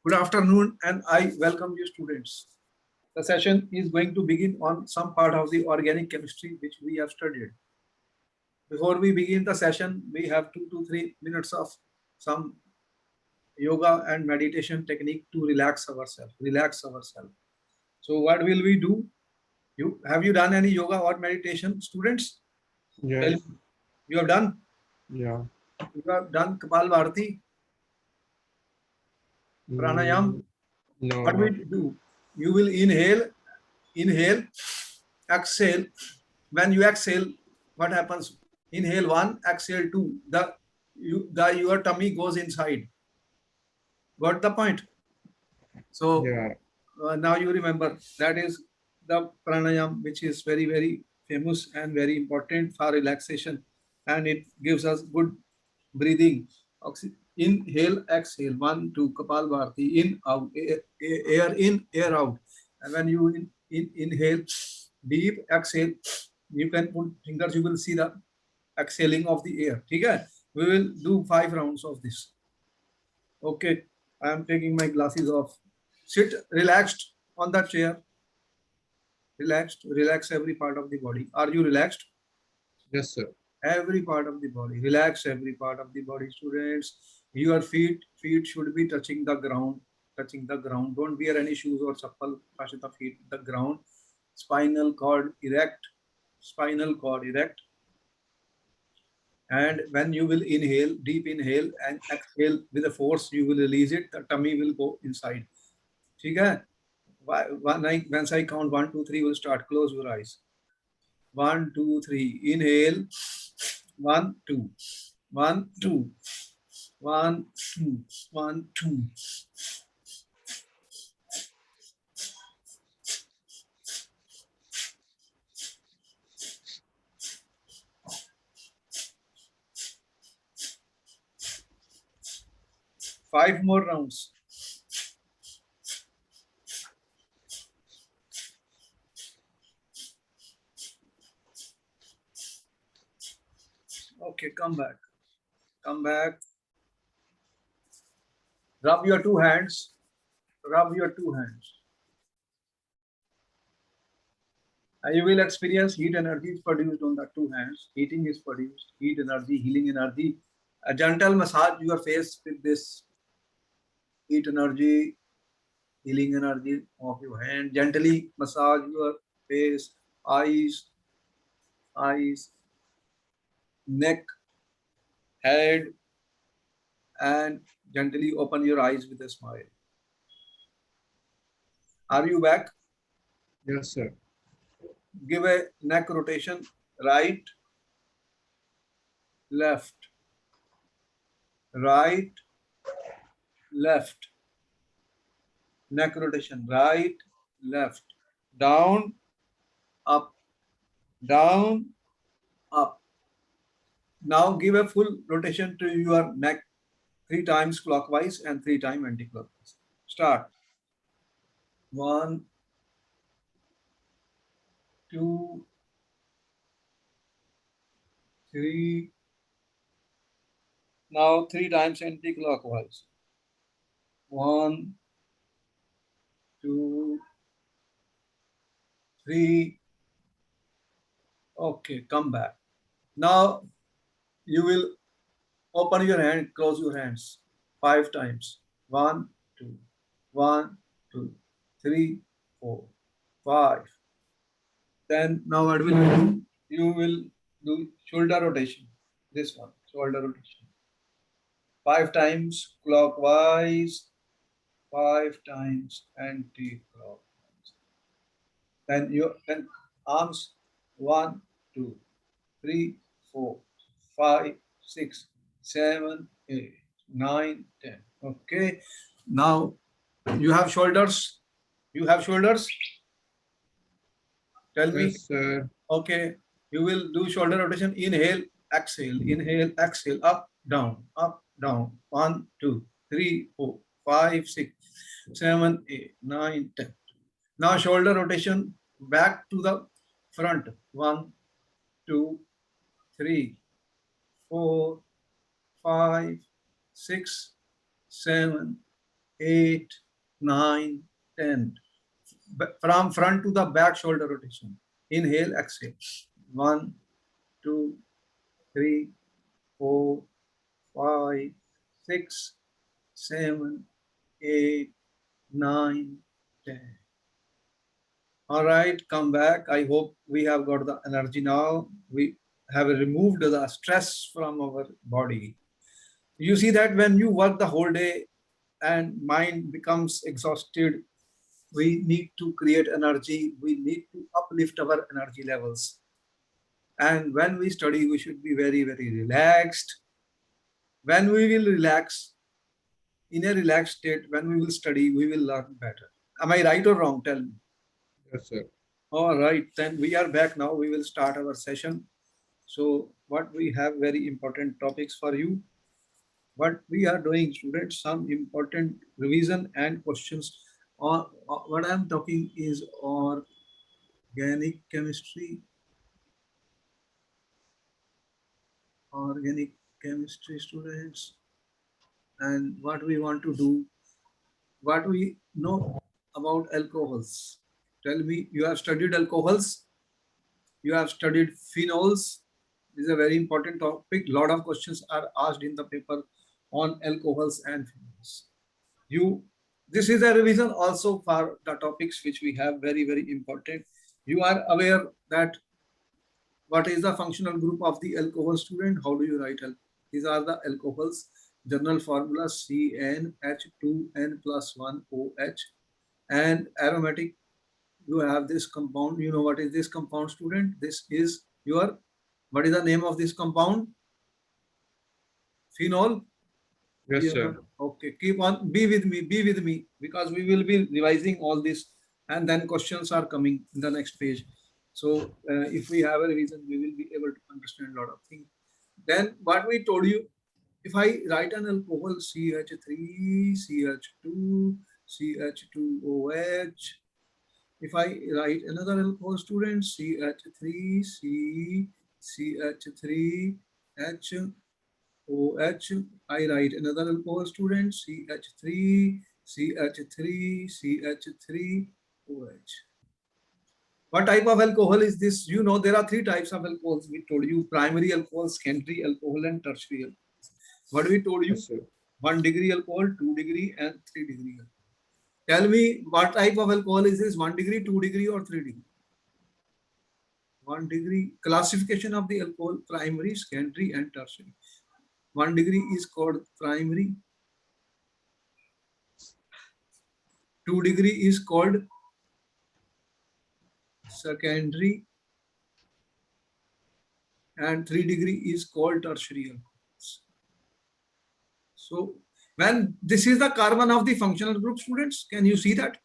Good afternoon, and I welcome you, students. The session is going to begin on some part of the organic chemistry which we have studied. Before we begin the session, we have 2 to 3 minutes of some yoga and meditation technique to relax ourselves. Relax ourselves. So, what will we do? You have you done any yoga or meditation, students? Tell me. Yes, You have done. yeah. You have done Kapal Bharati, pranayam. Mm, no, What will not. you do? You will inhale, exhale. When you exhale, what happens? Inhale one, exhale two. Your tummy goes inside. Got the point? So Yeah, now you remember that is the pranayam, which is very famous and very important for relaxation, and it gives us good breathing. Inhale, exhale. One, two. Kapal Bharati. In, out. Air in, air out. And when you inhale, deep exhale, you can put fingers. You will see the exhaling of the air. Okay? We will do 5 rounds of this. Okay. I am taking my glasses off. Sit relaxed on that chair. Relaxed. Relax every part of the body. Are you relaxed? yes, sir. Every part of the body. Relax every part of the body, students. Your feet should be touching the ground. Touching the ground. Don't wear any shoes or chappal. Touch the feet, the ground. Spinal cord erect. Spinal cord erect. And when you will inhale, deep inhale and exhale with a force, you will release it. The tummy will go inside. Okay? Once I count 1, 2, 3, will start. Close your eyes. 1, 2, 3. Inhale. 1, 2. 1, 2. 1, 2. 1, 2. 5 more rounds. Okay, come back. Come back. Rub your 2 hands. Rub your 2 hands. And you will experience heat energy is produced on the 2 hands. Heating is produced. Heat energy, healing energy. A gentle massage your face with this heat energy, healing energy of your hand. Gently massage your face, eyes, neck, head, and gently open your eyes with a smile. Are you back? Yes, sir. Give a neck rotation, right, left, right, left. Neck rotation, right, left, down, up, down, up. Now give a full rotation to your neck 3 times clockwise and 3 times anti-clockwise. Start. 1, 2, 3. Now 3 times anti-clockwise. 1, 2, 3. Okay, come back. Now you will open your hand, close your hands 5 times. 1, 2, 1, 2, 3, 4, 5. Then now what will you do? You will do shoulder rotation. This one, shoulder rotation. 5 times clockwise, 5 times anti-clockwise. Then arms 1, 2, 3, 4, 5, 6, 7, 8, 9, 10. Okay. Now you have shoulders. You have shoulders. Tell me. Yes, sir. Okay. You will do shoulder rotation. Inhale, exhale. Inhale, exhale. Up, down, up, down. 1, 2, 3, 4, 5, 6, 7, 8, 9, 10. Now shoulder rotation back to the front. 1, 2, 3, 4, 5, 6, 7, 8, 9, 10. From front to the back shoulder rotation. Inhale, exhale. 1, 2, 3, 4, 5, 6, 7, 8, 9, 10. All right, come back. I hope we have got the energy now. We have removed the stress from our body. You see that when you work the whole day and mind becomes exhausted, we need to create energy. We need to uplift our energy levels. And when we study, we should be very, very relaxed. When we will relax, in a relaxed state, when we will study, we will learn better. Am I right or wrong? Tell me. Yes, sir. All right, then we are back now. We will start our session. So what we have very important topics for you. What we are doing, students, some important revision and questions. What I am talking is organic chemistry. Organic chemistry, students. And what we want to do, what we know about alcohols. Tell me, you have studied alcohols, you have studied phenols. This is a very important topic. Lot of questions are asked in the paper on alcohols and phenols. This is a revision also for the topics which we have very, very important. You are aware that what is the functional group of the alcohol, student? How do you write alcohol? These are the alcohols. General formula CnH2n plus 1 OH. And aromatic, you have this compound. You know what is this compound, student? This is your, what is the name of this compound? Phenol. Yes, sir. Okay, keep on, be with me, because we will be revising all this and then questions are coming in the next page. So if we have a revision, we will be able to understand a lot of things. Then what we told you, if I write an alcohol CH3, CH2, CH2OH, if I write another alcohol, student, CH3, CH3H, OH, I write another alcohol, student, CH3, CH3, CH3OH. What type of alcohol is this? You know, there are three types of alcohols. We told you primary alcohol, secondary alcohol, and tertiary alcohol. What we told you? Yes, sir. 1 degree alcohol, 2 degree, and 3 degree alcohol. Tell me what type of alcohol is this? 1 degree, 2 degree, or 3 degree? 1 degree. Classification of the alcohol: primary, secondary, and tertiary. 1 degree is called primary. 2 degree is called secondary, and 3 degree is called tertiary alcohols. So when this is the carbon of the functional group, students, can you see that?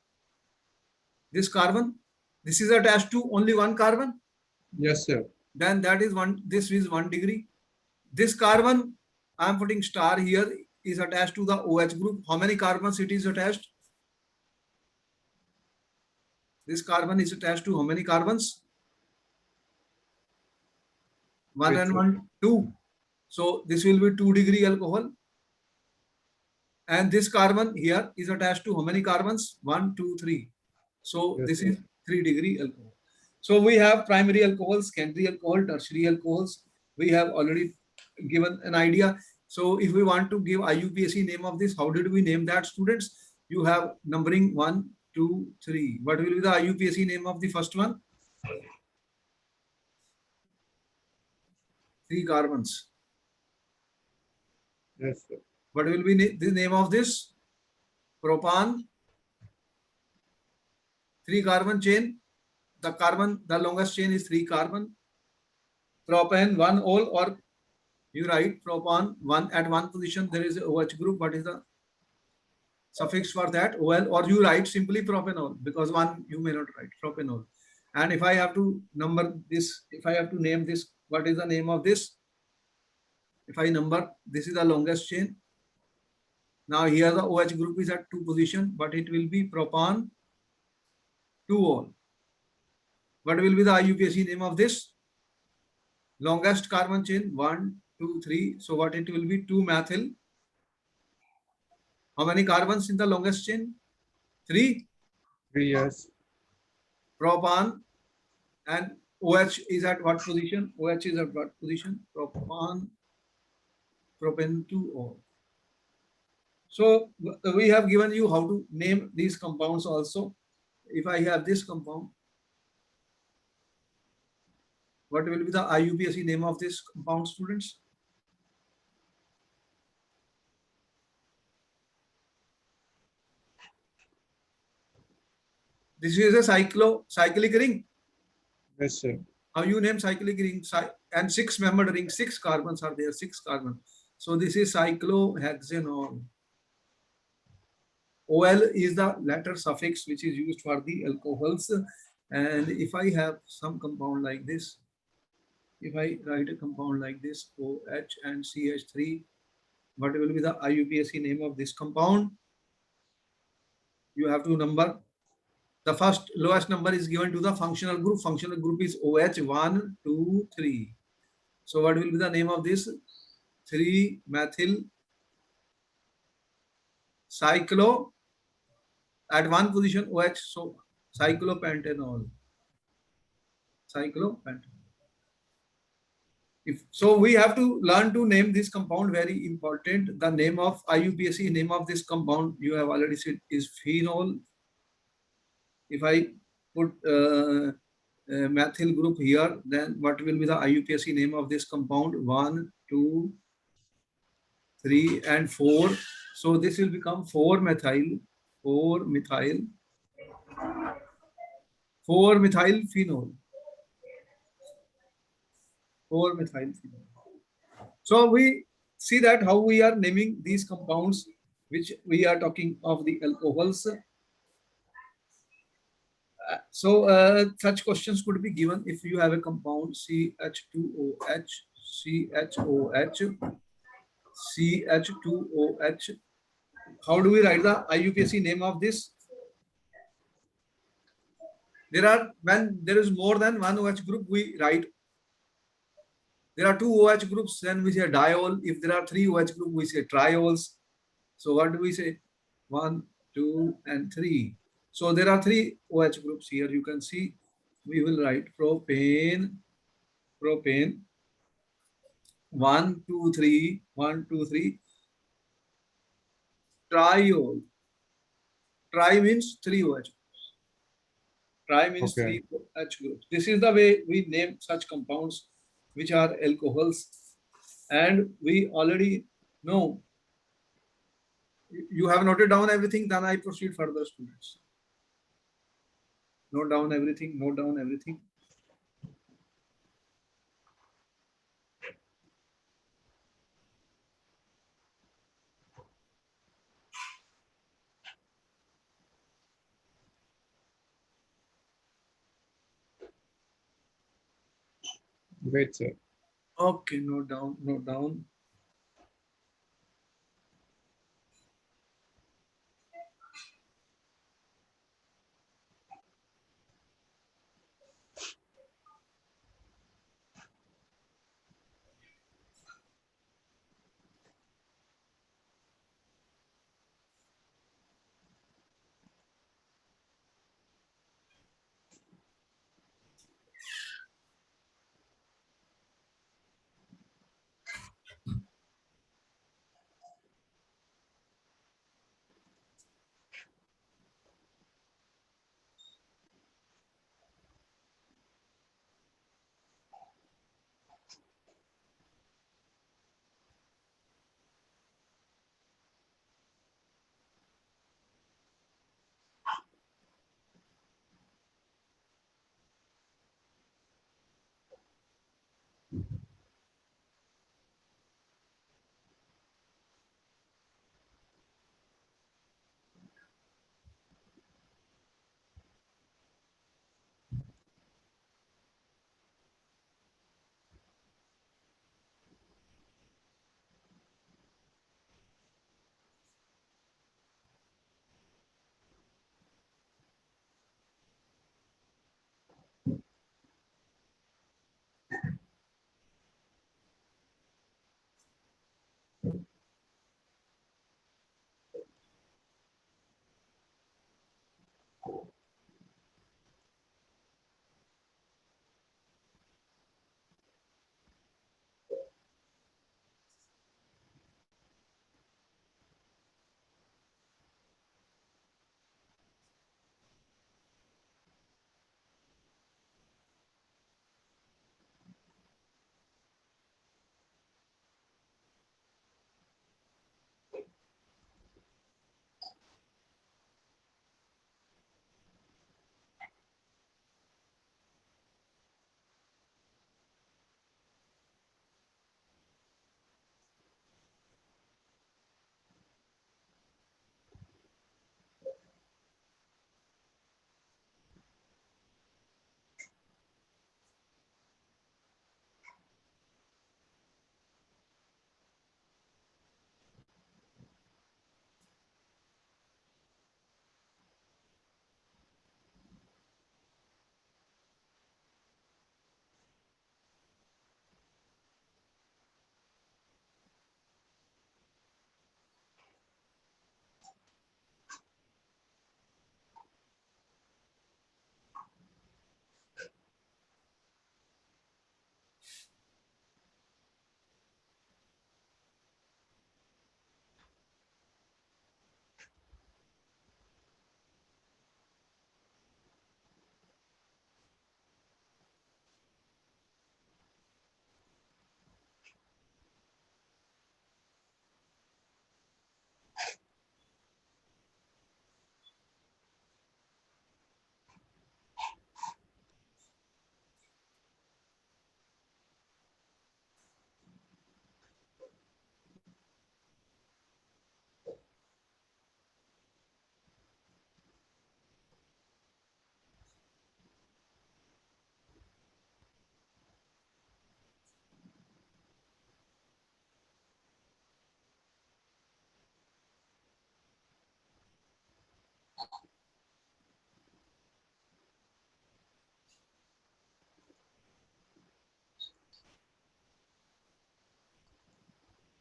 This carbon, this is attached to only one carbon. Yes, sir. Then that is one, this is 1 degree. This carbon, I am putting star here, is attached to the OH group. How many carbons it is attached? This carbon is attached to how many carbons? 1 and 1, 2. So this will be 2 degree alcohol. And this carbon here is attached to how many carbons? 1, 2, 3. So Yes, this sir. is 3 degree alcohol. So we have primary alcohols, secondary alcohol, tertiary alcohols. We have already given an idea. So if we want to give IUPAC name of this, how did we name that, students? You have numbering 1, 2, 3. What will be the IUPAC name of the first one? 3 carbons. Yes, sir. What will be the name of this? Propan. 3 carbon chain. The carbon, the longest chain is 3 carbon. Propane 1 ol, or you write propan 1 at 1 position. There is a OH group. What is the suffix for that? OL, or you write simply propanol, because 1 you may not write propanol. And if I have to number this, if I have to name this, what is the name of this? If I number, this is the longest chain. Now here the OH group is at 2 position, but it will be propan 2 ol. What will be the IUPAC name of this? Longest carbon chain, 1, 2, 3. So what it will be? 2 methyl How many carbons in the longest chain? 3. 3, yes. Propan and OH is at what position? OH is at what position? Propan, propane 2O. So we have given you how to name these compounds also. If I have this compound, what will be the IUPAC name of this compound, students? This is a cyclic ring. Yes, sir. How you name cyclic ring? And 6-membered ring, 6 carbons are there, 6 carbon. So this is cyclohexanol. OL is the letter suffix which is used for the alcohols. And if I have some compound like this, if I write a compound like this, OH and CH3, what will be the IUPAC name of this compound? You have to number. The first lowest number is given to the functional group. Functional group is OH 1, 2, 3. So what will be the name of this? 3-methyl cyclo at one position OH. So cyclopentanol. Cyclopentanol. If so, we have to learn to name this compound. Very important. The name of IUPAC name of this compound you have already said is phenol. If I put methyl group here, then what will be the IUPAC name of this compound? 1, 2, 3, and 4. So this will become 4-methyl, 4-methyl, 4-methyl phenol, 4-methyl phenol. So we see that how we are naming these compounds, which we are talking of the alcohols. So such questions could be given if you have a compound CH2OH, CHOH, CH2OH. How do we write the IUPAC name of this? When there is more than one OH group, we write. There are 2 OH groups, then we say diol. If there are 3 OH groups, we say triols. So what do we say? 1, 2, and 3. So there are 3 OH groups here. You can see we will write propane, 1, 2, 3, 1, 2, 3. Triol. Tri means 3 OH. Tri means Okay. 3 OH groups. This is the way we name such compounds which are alcohols. And we already know. You have noted down everything, then I proceed further, students. Note down everything, note down everything. Great, sir. Okay, note down, note down.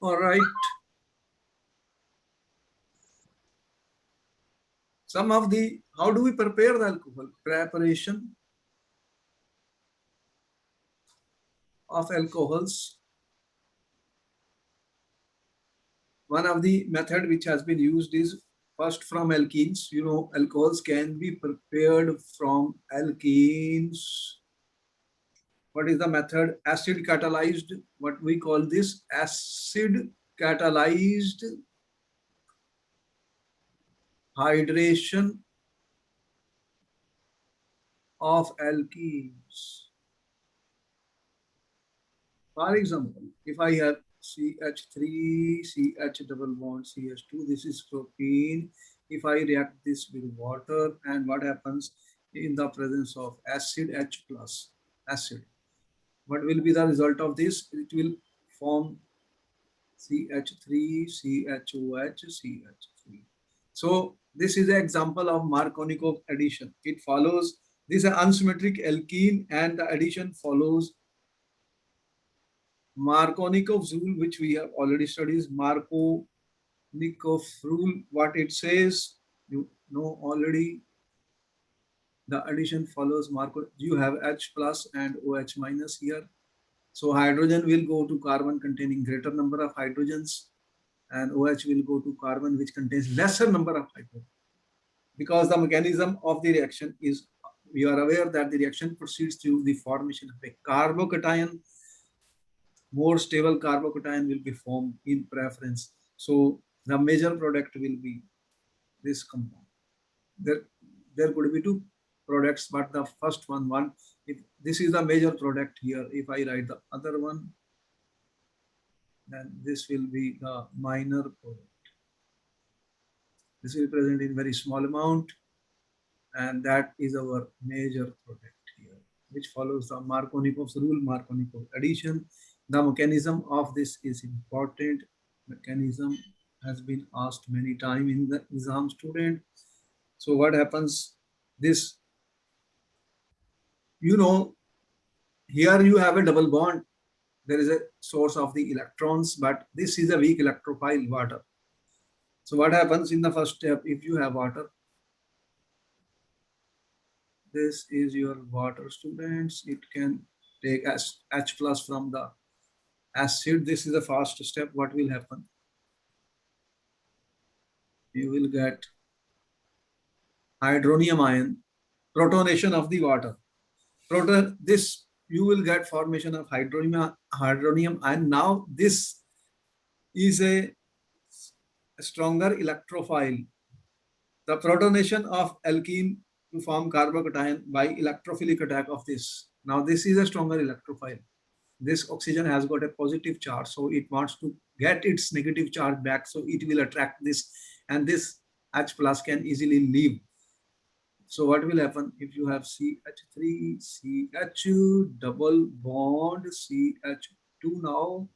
All right. Some of the, how do we prepare the alcohol? Preparation of alcohols. One of the method which has been used is first from alkenes. You know, alcohols can be prepared from alkenes. What is the method? Acid catalyzed. What we call this? Acid catalyzed hydration of alkenes. For example, if I have CH3, CH double bond CH2, this is propene. If I react this with water, and what happens in the presence of acid H plus acid, what will be the result of this? It will form CH3, CHOH, CH3. So this is an example of Markovnikov addition. It follows, this is an unsymmetric alkene, and the addition follows Markovnikov's rule, which we have already studied. Markovnikov rule, what it says, you know already. The addition follows Markov. You have H plus and OH minus here. So hydrogen will go to carbon containing greater number of hydrogens, and OH will go to carbon which contains lesser number of hydrogen. Because the mechanism of the reaction is, we are aware that the reaction proceeds through the formation of a carbocation. More stable carbocation will be formed in preference. So the major product will be this compound. There could be two products, but the first one, if this is the major product here, if I write the other one, then this will be the minor product. This will be present in very small amount, and that is our major product here, which follows the Markovnikov's rule, Markovnikov addition. The mechanism of this is important. Mechanism has been asked many times in the exam student. So what happens? This, you know, here you have a double bond. There is a source of the electrons, but this is a weak electrophile, water. So what happens in the first step? If you have water, this is your water, students. It can take H plus from the acid. This is the first step. What will happen? You will get hydronium ion, protonation of the water. This, you will get formation of hydronium ion. Now this is a stronger electrophile. The protonation of alkene to form carbocation by electrophilic attack of this. Now this is a stronger electrophile. This oxygen has got a positive charge, so it wants to get its negative charge back, so it will attract this, and this H plus can easily leave. So what will happen if you have CH3, CH double bond CH2? Now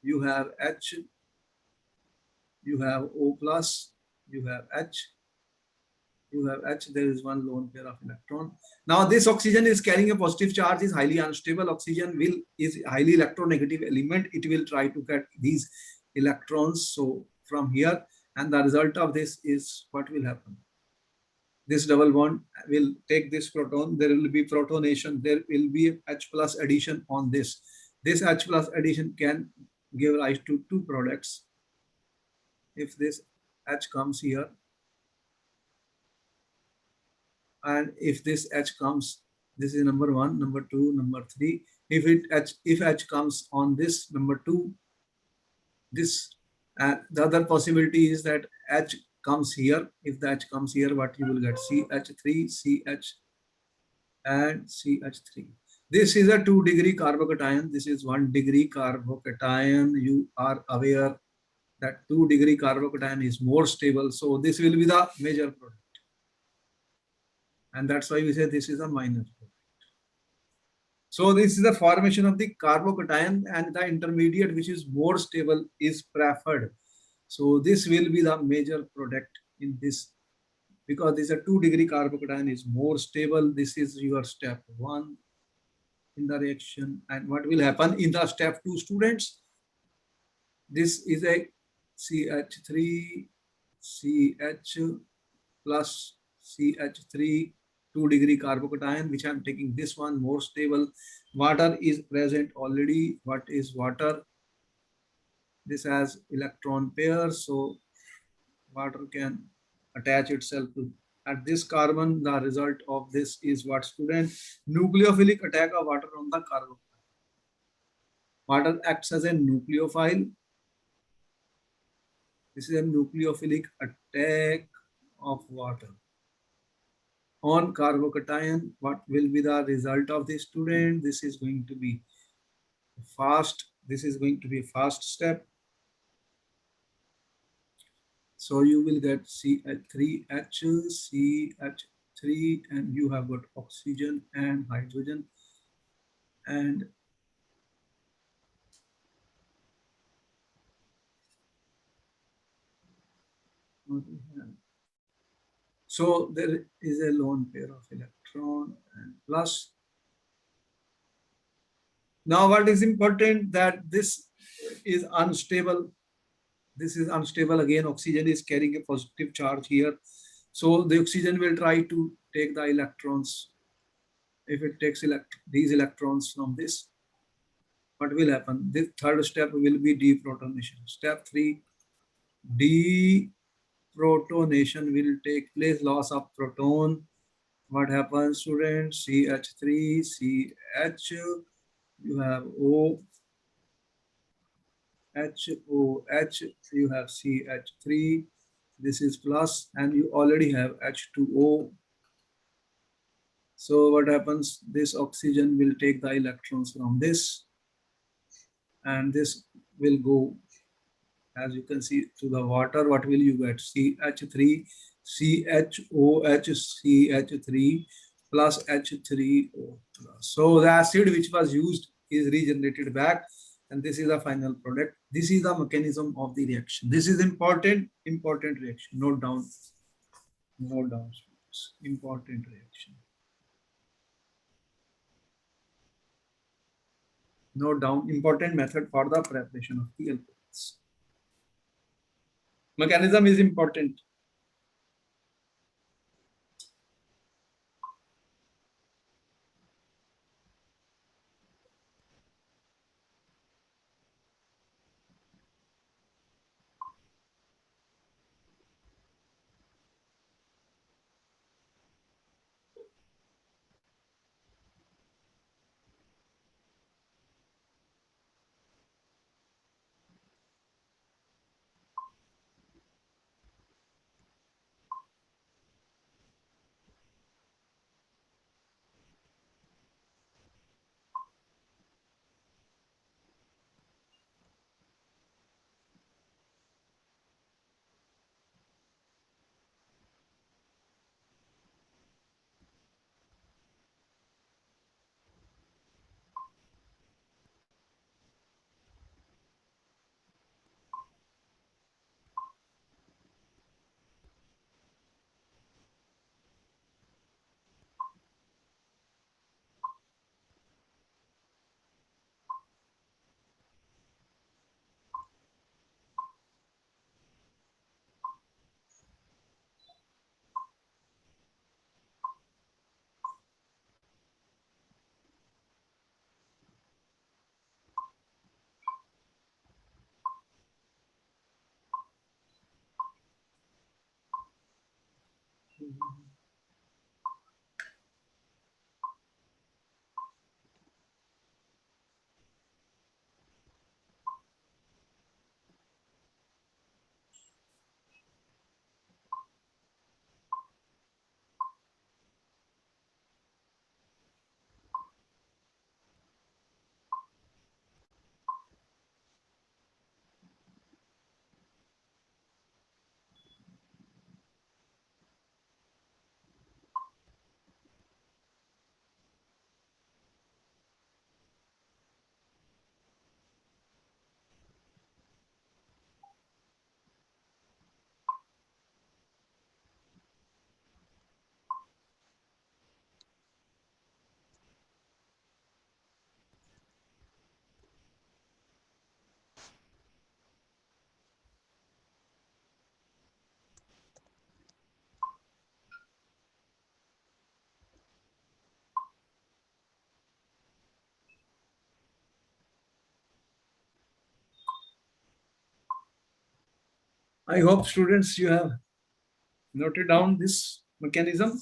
you have H, you have O plus, you have H, you have H, there is one lone pair of electron. Now this oxygen is carrying a positive charge, is highly unstable. Oxygen is highly electronegative element. It will try to get these electrons. So from here, and the result of this is what will happen. This double bond will take this proton. There will be protonation. There will be H plus addition on this. This H plus addition can give rise to two products. If this H comes here, and if this H comes, this is number one, number two, number three. If H comes on this number two, this, the other possibility is that H comes here. If the H comes here, what you will get? CH3, CH, and CH3. This is a 2-degree carbocation. This is 1-degree carbocation. You are aware that 2-degree carbocation is more stable. So this will be the major product. And that's why we say this is a minor product. So this is the formation of the carbocation, and the intermediate, which is more stable, is preferred. So this will be the major product in this, because this is a 2-degree carbocation is more stable. This is your step 1 in the reaction. And what will happen in the step 2, students? This is a CH3 CH plus CH3 2-degree carbocation, which I'm taking this one more stable. Water is present already. What is water? This has electron pairs, so water can attach itself to at this carbon. The result of this is what, student? Nucleophilic attack of water on the carbon. Water acts as a nucleophile. This is a nucleophilic attack of water on carbocation. What will be the result of this, student? This is going to be fast. This is going to be a fast step. So you will get CH3H, CH3, and you have got oxygen and hydrogen. And so there is a lone pair of electron and plus. Now what is important, that this is unstable. This is unstable again. Oxygen is carrying a positive charge here. So the oxygen will try to take the electrons. If it takes these electrons from this, what will happen? This third step will be deprotonation. Step 3, deprotonation will take place, loss of proton. What happens, students? CH3, CH, you have O, HOH, you have CH3, this is plus, and you already have H2O. So what happens? This oxygen will take the electrons from this, and this will go, as you can see, to the water. What will you get? CH3, CHOH, CH3 plus H3O plus. So the acid which was used is regenerated back, and this is the final product. This is the mechanism of the reaction. This is important reaction. Note down, students. Important reaction. Note down, important method for the preparation of the alcohols. Mechanism is important. I hope students you have noted down this mechanism.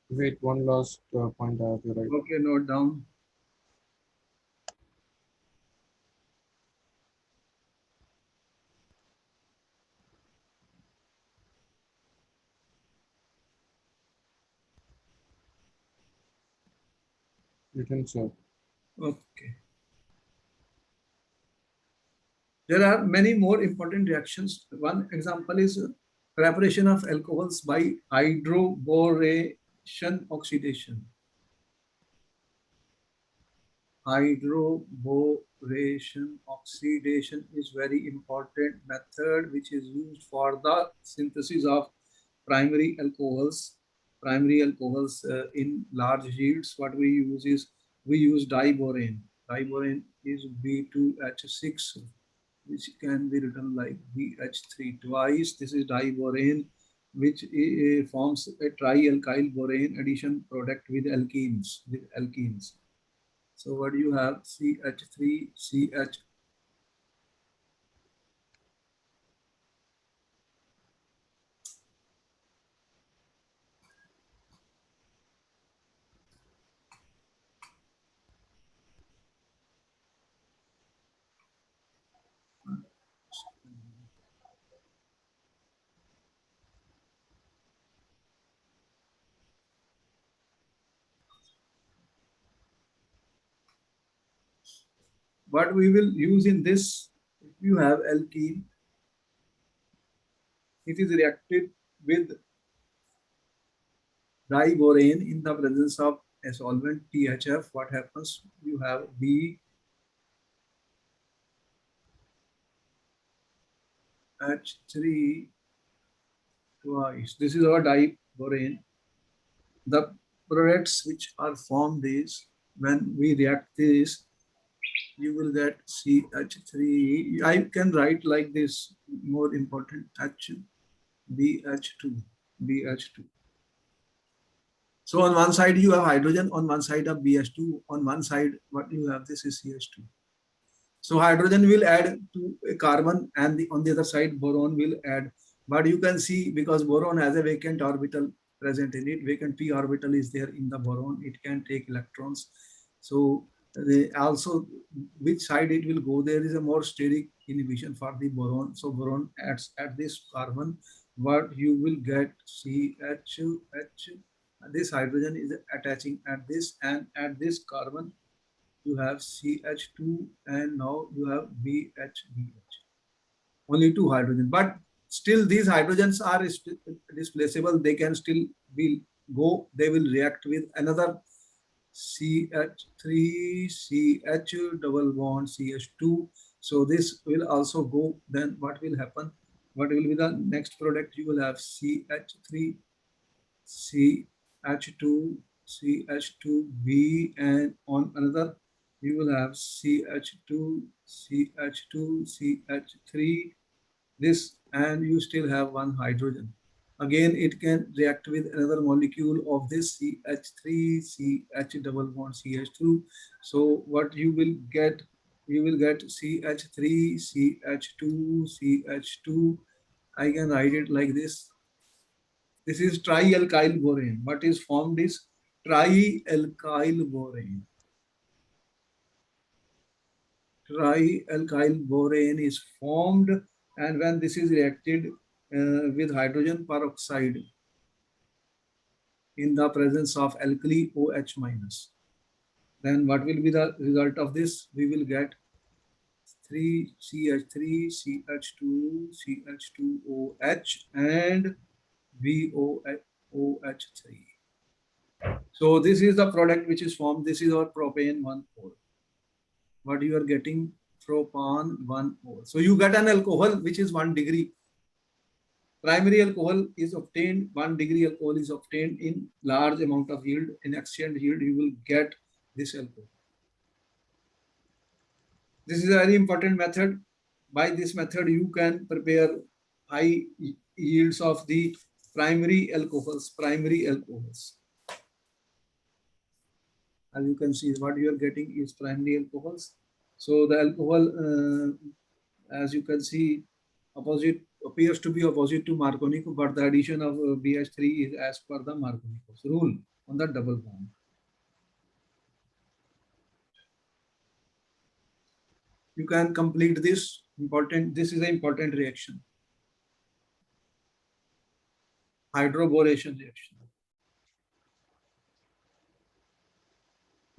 Wait, one last point I have to write. Okay, note down. Written, sir. Okay. There are many more important reactions. One example is preparation of alcohols by hydroboration oxidation. Hydroboration oxidation is very important method which is used for the synthesis of primary alcohols. Primary alcohols in large yields. What we use is we use diborane. Diborane is B2H6, which can be written like BH3 twice. This is diborane, which forms a trialkyl borane addition product with alkenes. So what do you have? CH3CH. What we will use in this, if you have alkene, it is reacted with diborane in the presence of a solvent THF. What happens? You have BH3 twice. This is our diborane. The products which are formed is when we react this, you will get CH3. I can write like this, more important, BH2. BH2. So on one side you have hydrogen, on one side of BH2, on one side what you have, this is CH2. So hydrogen will add to a carbon and on the other side boron will add. But you can see because boron has a vacant orbital present in it, vacant p orbital is there in the boron, it can take electrons. So they also which side it will go, there is a more steric inhibition for the boron. So boron adds at this carbon, what you will get CH. This hydrogen is attaching at this, and at this carbon you have CH2 and now you have BH. Only two hydrogen, but still these hydrogens are displaceable. They can still will go. They will react with another CH3, CH double bond CH2. So this will also go. Then what will happen? What will be the next product? You will have CH3, CH2, CH2B, and on another you will have CH2, CH2, CH3, this, and you still have one hydrogen. Again, it can react with another molecule of this CH3, CH double bond CH2. So what you will get, you will get CH3, CH2, CH2. I can write it like this. This is trialkyl borane. What is formed is trialkyl borane. Trialkyl borane is formed, and when this is reacted with hydrogen peroxide in the presence of alkali OH minus, then what will be the result of this? We will get 3CH3, CH2, CH2OH, and VOH3. So this is the product which is formed. This is our propane 1,4. What you are getting? Propan 1,4. So you get an alcohol which is 1 degree. Primary alcohol is obtained, 1 degree alcohol is obtained in large amount of yield. In exchange yield, you will get this alcohol. This is a very important method. By this method, you can prepare high yields of the primary alcohols. Primary alcohols. As you can see, what you are getting is primary alcohols. So the alcohol, as you can see, opposite appears to be opposite to Markovnikov, but the addition of BH3 is as per the Markovnikov's rule on the double bond. You can complete this important. This is an important reaction. Hydroboration reaction.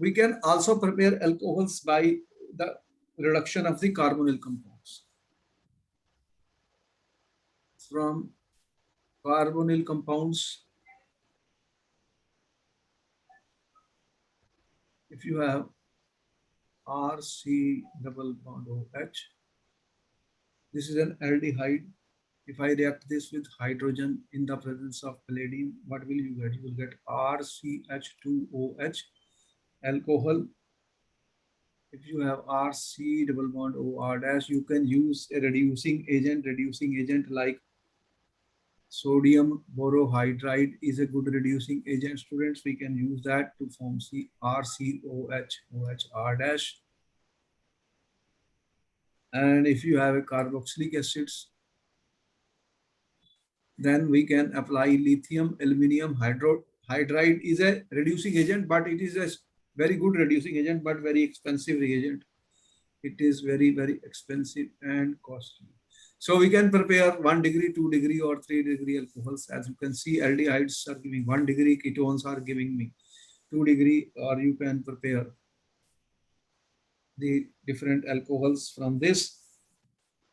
We can also prepare alcohols by the reduction of the carbonyl compounds. From carbonyl compounds, if you have RC double bond OH, this is an aldehyde. If I react this with hydrogen in the presence of palladium, what will you get? You will get RCH2OH alcohol. If you have RC double bond OR dash, you can use a reducing agent like sodium borohydride is a good reducing agent. Students, we can use that to form RCOH dash. And if you have a carboxylic acids, then we can apply lithium aluminum hydride is a reducing agent, but it is a very good reducing agent, but very expensive reagent. It is very, very expensive and costly. So we can prepare 1 degree, 2 degree or 3 degree alcohols. As you can see, aldehydes are giving 1 degree, ketones are giving me 2 degree, or you can prepare the different alcohols from this.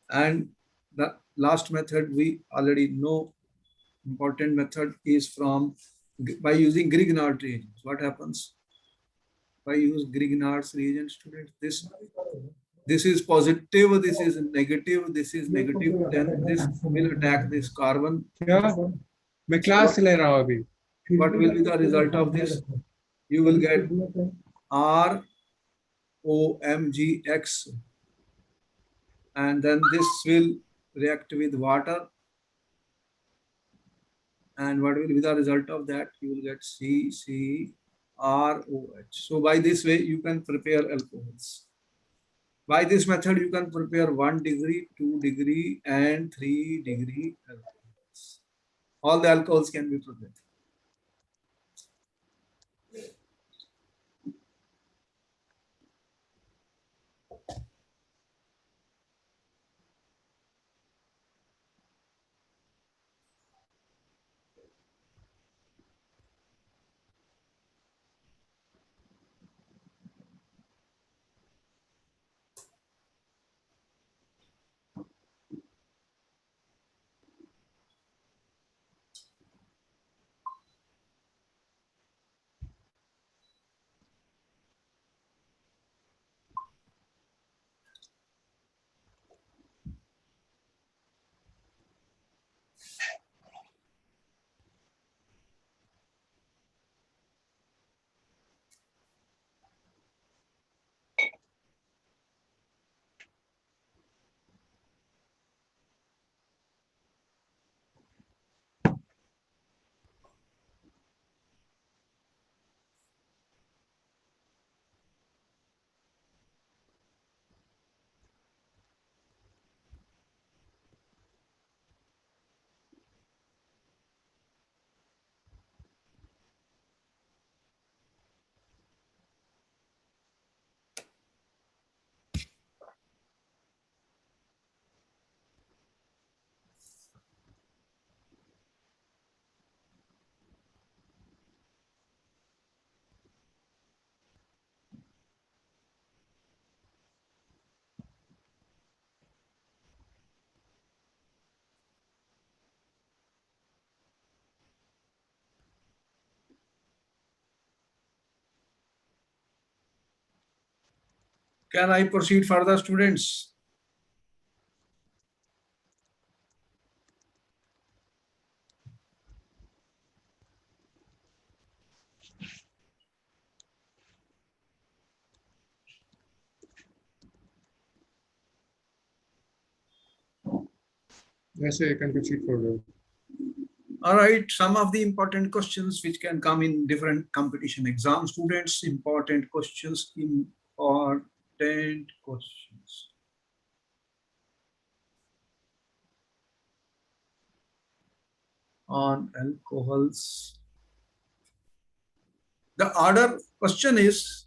And the last method we already know, important method is from by using Grignard reagents. What happens? By use Grignard's reagent, students, this is positive, this is negative, this is negative, then this will attack this carbon. Yeah, मैं class ले रहा हूँ अभी. What will be the result of this? You will get ROMGX, and then this will react with water. And what will be the result of that? You will get CCROH. So by this way, you can prepare alcohols. By this method, you can prepare 1 degree, 2 degree, and 3 degree alcohols. All the alcohols can be prepared. Can I proceed further, students? Yes, sir, you can proceed further. All right, some of the important questions which can come in different competition exam students. Important questions. On alcohols. The order question is,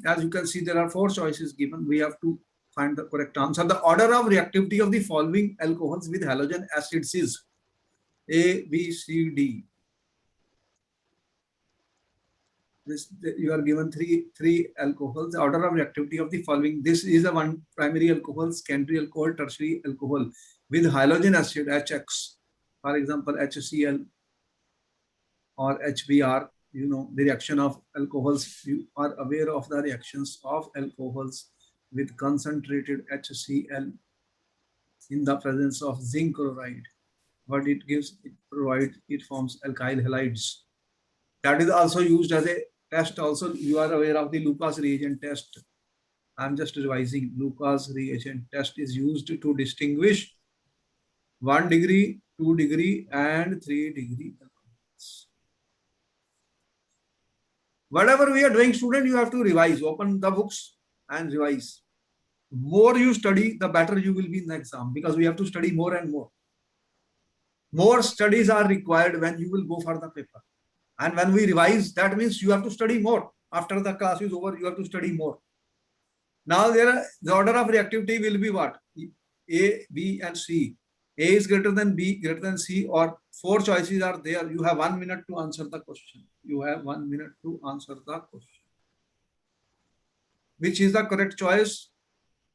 as you can see, there are 4 choices given. We have to find the correct answer. The order of reactivity of the following alcohols with halogen acids is A, B, C, D. This, you are given three alcohols. The order of reactivity of the following. This is a one primary alcohol, secondary alcohol, tertiary alcohol with halogen acid HX. For example, HCl or HBr. You know the reaction of alcohols. You are aware of the reactions of alcohols with concentrated HCl in the presence of zinc chloride. What it gives, it provides, it forms alkyl halides. That is also used as a test. Also, you are aware of the Lucas reagent test. I'm just revising. Lucas reagent test is used to distinguish 1 degree, 2 degree, and 3 degree alcohols. Whatever we are doing, student, you have to revise. Open the books and revise. More you study, the better you will be in the exam, because we have to study more and more. More studies are required when you will go for the paper. And when we revise, that means you have to study more. After the class is over, you have to study more. Now the order of reactivity will be what? A, B, and C. A is greater than B, greater than C, or 4 choices are there. You have 1 minute to answer the question. You have 1 minute to answer the question. Which is the correct choice?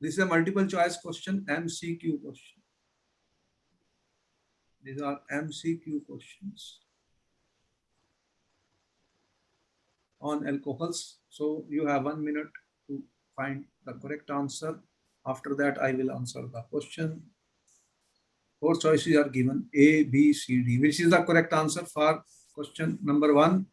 This is a multiple choice question, MCQ question. These are MCQ questions on alcohols. So you have 1 minute to find the correct answer. After that, I will answer the question. 4 choices are given, A, B, C, D. Which is the correct answer for question number 1?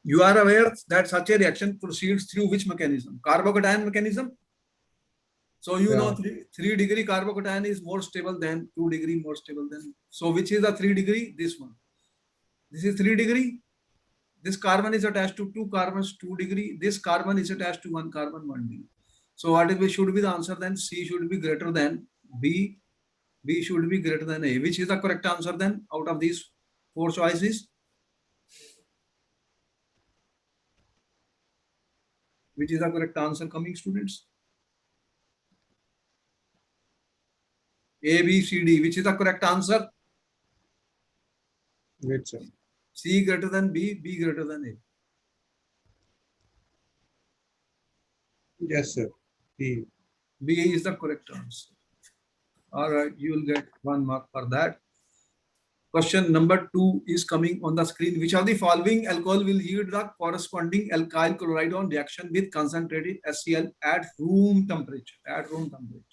You are aware that such a reaction proceeds through which mechanism? Carbocation mechanism. So you know 3 degree carbocation is more stable than 2 degree, more stable than. So which is the 3 degree? This one. This is 3 degree. This carbon is attached to 2 carbons, 2 degree. This carbon is attached to 1 carbon, 1 degree. So what should be the answer then? C should be greater than B. B should be greater than A. Which is the correct answer then out of these 4 choices? Which is the correct answer, coming students? A, B, C, D. Which is the correct answer? Which, sir? C greater than B, B greater than A. Yes, sir. B. B is the correct answer. All right, you will get 1 mark for that. Question number 2 is coming on the screen. Which of the following alcohol will yield the corresponding alkyl chloride on reaction with concentrated HCl at room temperature? At room temperature.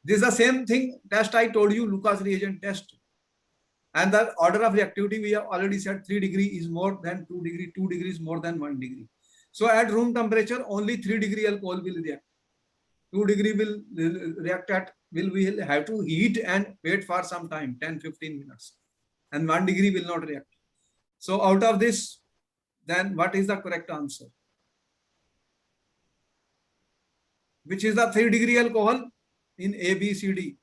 This is the same thing test I told you, Lucas reagent test. And the order of reactivity, we have already said 3 degree is more than 2 degree, 2 degrees more than 1 degree. So at room temperature, only 3 degree alcohol will react. 2 degree will react at, we have to heat and wait for some time, 10-15 minutes. And 1 degree will not react. So out of this, then what is the correct answer? Which is the 3 degree alcohol in A, B, C, D?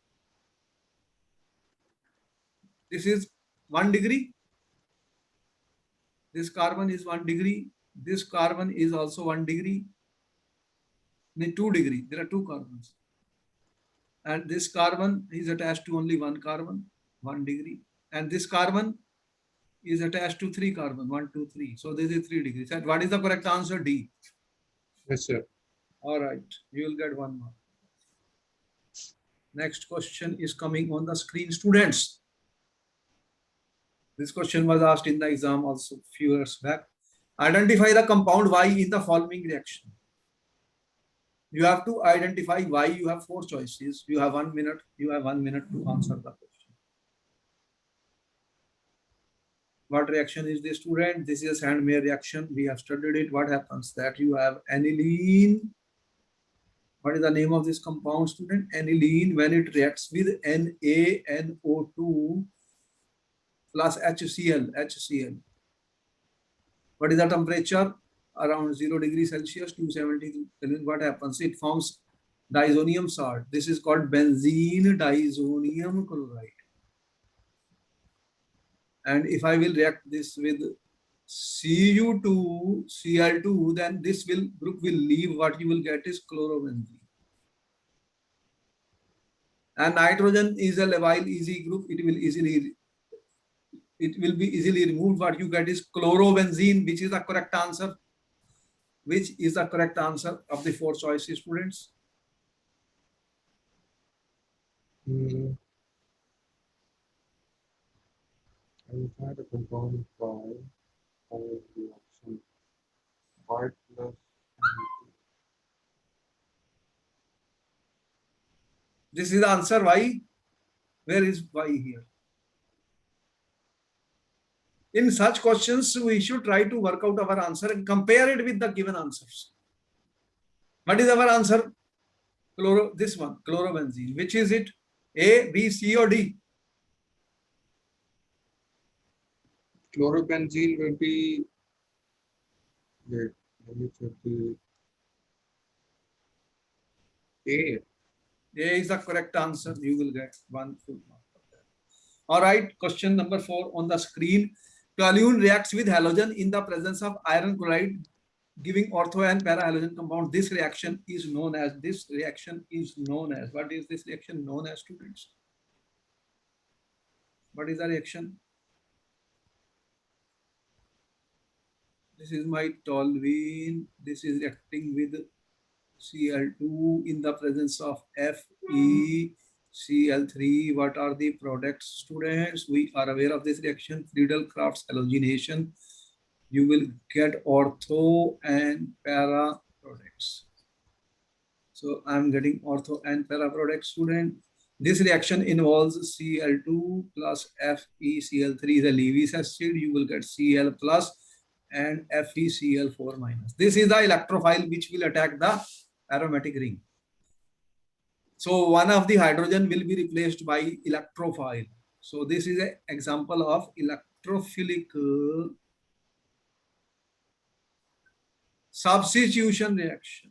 This is 1 degree. This carbon is 1 degree. This carbon is also 1 degree. 2 degree. There are 2 carbons. And this carbon is attached to only 1 carbon, 1 degree. And this carbon is attached to 3 carbon, 1, 2, 3. So this is 3 degrees. And what is the correct answer? D. Yes, sir. All right. You will get 1 mark. Next question is coming on the screen, students. This question was asked in the exam also few years back. Identify the compound Y in the following reaction. You have to identify Y. You have 4 choices. You have 1 minute. You have 1 minute to answer the question. What reaction is this, student? This is Sandmeyer reaction. We have studied it. What happens? That you have aniline. What is the name of this compound, student? Aniline. When it reacts with NaNO2 plus HCl. What is the temperature? Around 0 degrees Celsius, 270 Kelvin. What happens? It forms diazonium salt. This is called benzene diazonium chloride. And if I will react this with Cu2, Cl2, then this group will leave. What you will get is chlorobenzene. And nitrogen is a Leville easy group. It will be easily removed. What you get is chlorobenzene, which is the correct answer. Which is the correct answer of the 4 choices, students? I've had a compound by reaction Y plus NO2. This is the answer. Why? Where is Y here? In such questions, we should try to work out our answer and compare it with the given answers. What is our answer? This one, chlorobenzene. Which is it? A, B, C, or D? Chlorobenzene will be. Wait, let me check the A. A is the correct answer. You will get 1 full mark. All right. Question number 4 on the screen. Toluene reacts with halogen in the presence of iron chloride, giving ortho and para halogen compound. This reaction is known as. What is this reaction known as, students? What is the reaction? This is my toluene. This is reacting with Cl2 in the presence of FeCl3. What are the products, students? We are aware of this reaction. Friedel-Crafts halogenation. You will get ortho and para products. So I'm getting ortho and para products, student. This reaction involves Cl2 plus FeCl3 is a Lewis acid. You will get Cl plus and FeCl4 minus. This is the electrophile which will attack the aromatic ring. So one of the hydrogen will be replaced by electrophile. So this is an example of electrophilic substitution reaction.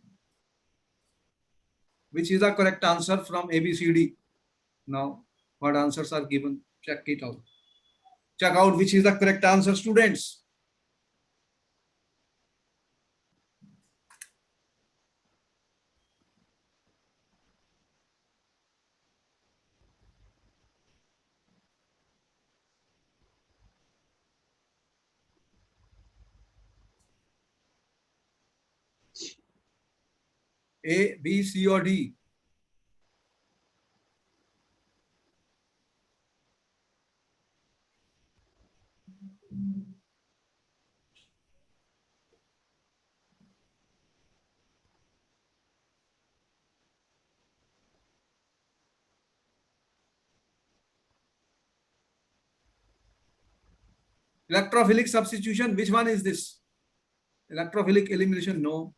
Which is the correct answer from ABCD? Now, what answers are given? Check it out. Check out which is the correct answer, students. A, B, C, or D? Electrophilic substitution, which one is this? Electrophilic elimination, no.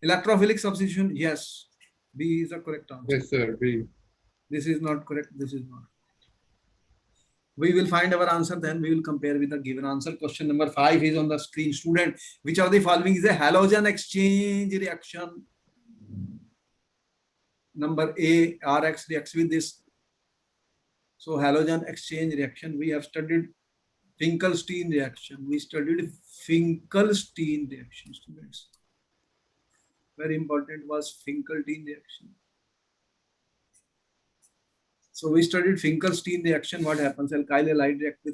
Electrophilic substitution, yes. B is the correct answer. Yes, sir. B. This is not correct. This is not. We will find our answer, then we will compare with the given answer. Question number 5 is on the screen, student. Which of the following is a halogen exchange reaction? Number A, RX reacts with this. So halogen exchange reaction, we have studied Finkelstein reaction. We studied Finkelstein reaction, students. Very important was Finkelstein reaction. So we studied Finkelstein reaction. What happens? Alkyl halide react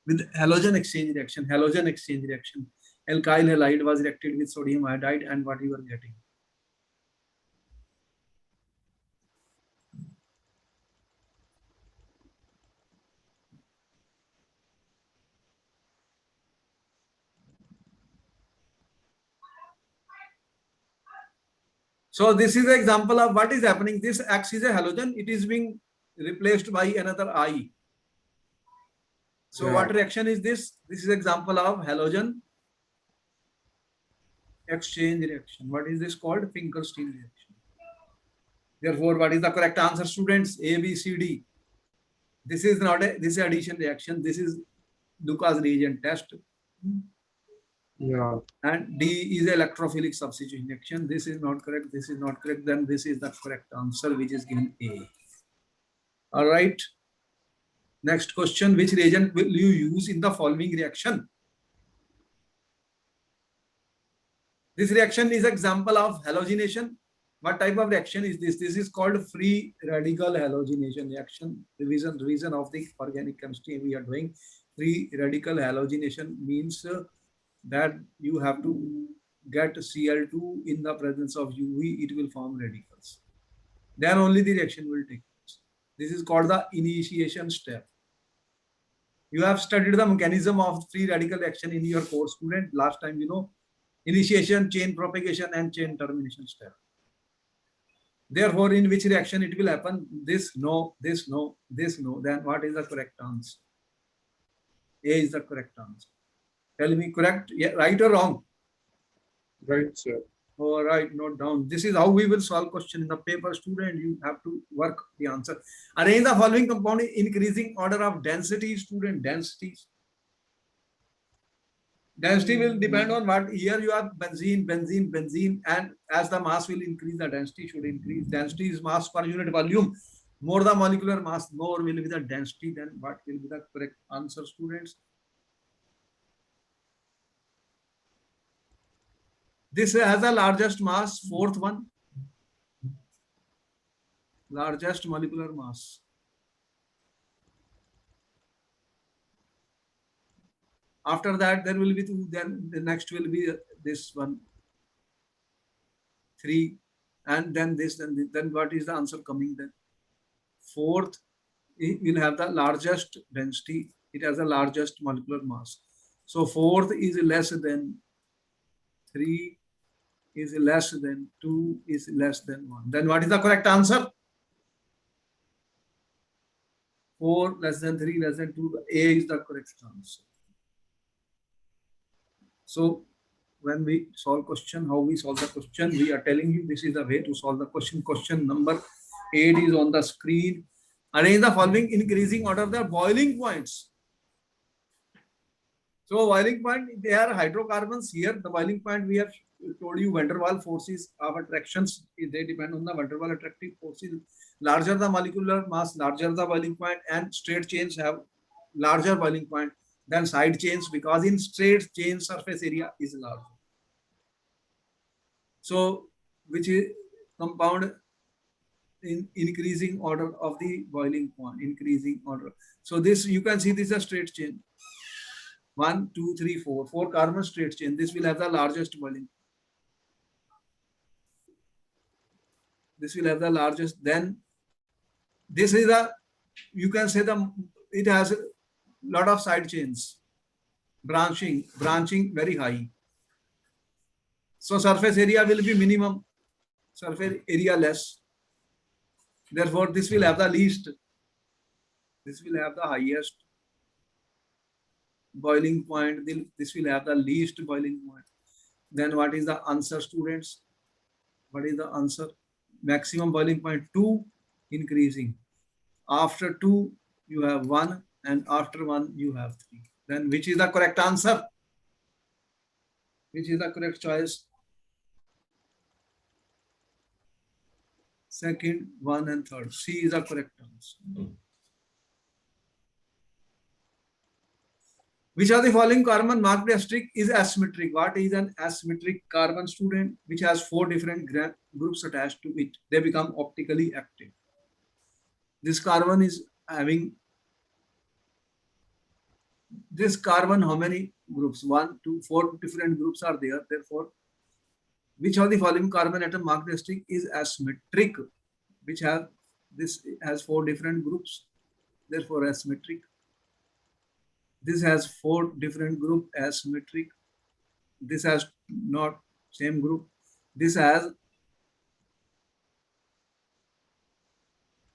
with halogen exchange reaction. Halogen exchange reaction. Alkyl halide was reacted with sodium iodide, and what you are getting? So this is an example of what is happening. This X is a halogen. It is being replaced by another I. So Yeah. what reaction is this? This is example of halogen exchange reaction. What is this called? Finkelstein reaction. Therefore, what is the correct answer, students? A, B, C, D. This is not a, this is addition reaction. This is Lucas reagent test. Yeah. And D is electrophilic substitution reaction. This is not correct. This is not correct. Then this is the correct answer, which is given A. All right. Next question. Which reagent will you use in the following reaction? This reaction is example of halogenation. What type of reaction is this? This is called free radical halogenation reaction. Reason of the organic chemistry we are doing. Free radical halogenation means that you have to get Cl2 in the presence of UV, it will form radicals. Then only the reaction will take place. This is called the initiation step. You have studied the mechanism of free radical reaction in your course, student. Last time, you know, initiation, chain propagation, and chain termination step. Therefore, in which reaction it will happen? This, no, this, no, this, no. Then what is the correct answer? A is the correct answer. Tell me correct, yeah, right or wrong? Right, sir. All right, note down. This is how we will solve question in the paper, student. You have to work the answer. Arrange the following compound in increasing order of density, student. Densities. Density will depend on what here you have benzene, benzene, benzene, and as the mass will increase, the density should increase. Density is mass per unit volume. More the molecular mass, more will be the density. Then what will be the correct answer, students? This has the largest mass, fourth one. Largest molecular mass. After that, there will be two. Then the next will be this one, 3, and then this. Then what is the answer coming then? Fourth, it will have the largest density. It has the largest molecular mass. So fourth is less than 3, is less than 2, is less than 1. Then what is the correct answer? 4 less than 3 less than 2. A is the correct answer. So when we solve question, how we solve the question, we are telling you this is the way to solve the question. Question number 8 is on the screen. Arrange the following increasing order of the boiling points. So boiling point, they are hydrocarbons. Here the boiling point we have told you van der Waals forces of attractions. They depend on the van der Waals attractive forces. Larger the molecular mass, larger the boiling point, and straight chains have larger boiling point than side chains, because in straight chain surface area is larger. So which is compound in increasing order of the boiling point, increasing order. So this, you can see this is a straight chain. 1, 2, 3, 4. 4 carbon straight chain. This will have the largest boiling. This will have the largest. Then this is a, you can say it has a lot of side chains. Branching very high. So surface area will be minimum, surface area less. Therefore, this will have the least. This will have the highest boiling point. This will have the least boiling point. Then what is the answer, students? What is the answer? Maximum boiling point 2, increasing. After 2, you have 1, and after 1, you have 3. Then which is the correct answer? Which is the correct choice? Second, 1, and third. C is the correct answer. Which of the following carbon marked asterisk is asymmetric? What is an asymmetric carbon, student? Which has 4 different groups attached to it. They become optically active. This carbon is having, this carbon, how many groups? 1, 2, 4 different groups are there. Therefore, which of the following carbon atom marked asterisk is asymmetric? Which have, this has 4 different groups. Therefore, asymmetric. This has 4 different group, asymmetric. This has not same group. This has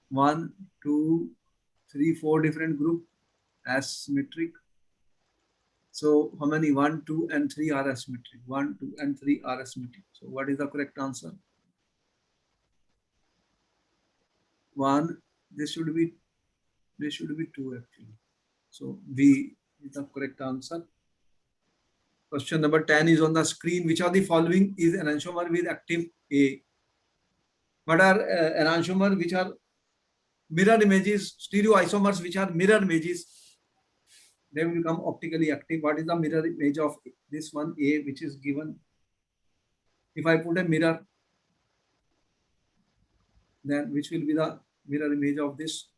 1, 2, 3, 4 different group, asymmetric. So how many? 1, 2, and 3 are asymmetric. 1, 2, and 3 are asymmetric. So what is the correct answer? 1. This should be 2 actually. So B is the correct answer. Question number 10 is on the screen. Which of the following is an enantiomer with active A? What are enantiomer which are mirror images, stereoisomers which are mirror images? They will become optically active. What is the mirror image of this one A which is given? If I put a mirror, then which will be the mirror image of this?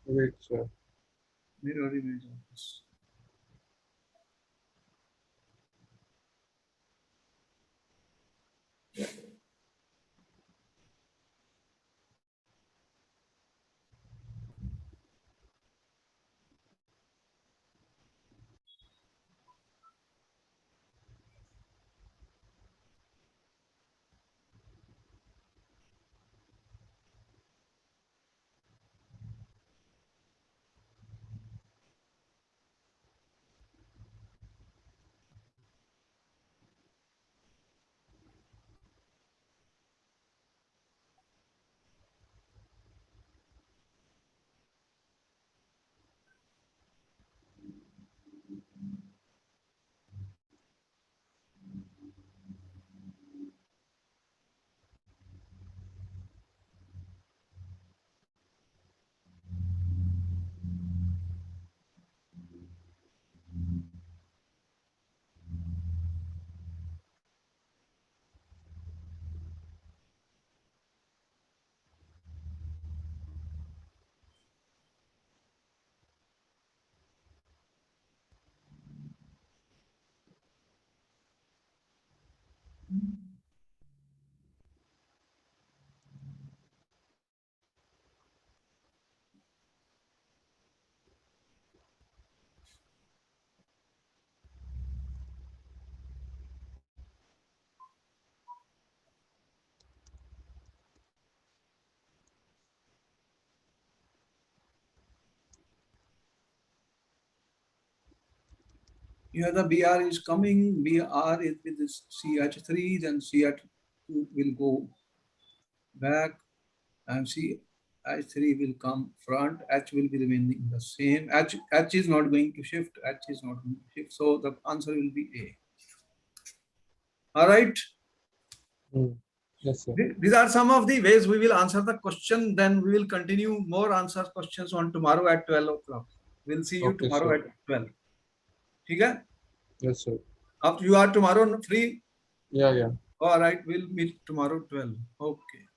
Wait, sir. Mirror image of this. Here the Br is coming. Br is with this CH3, then CH2 will go back, and CH3 will come front. H will be remaining the same. H is not going to shift. H is not going to shift. So the answer will be A. All right. Yes, sir. These are some of the ways we will answer the question. Then we will continue more answer questions on tomorrow at 12 o'clock. We'll see you Okay, tomorrow sir. at 12. Okay? Yes, sir. After you are tomorrow free? Yeah, yeah. All right. We'll meet tomorrow 12. Okay.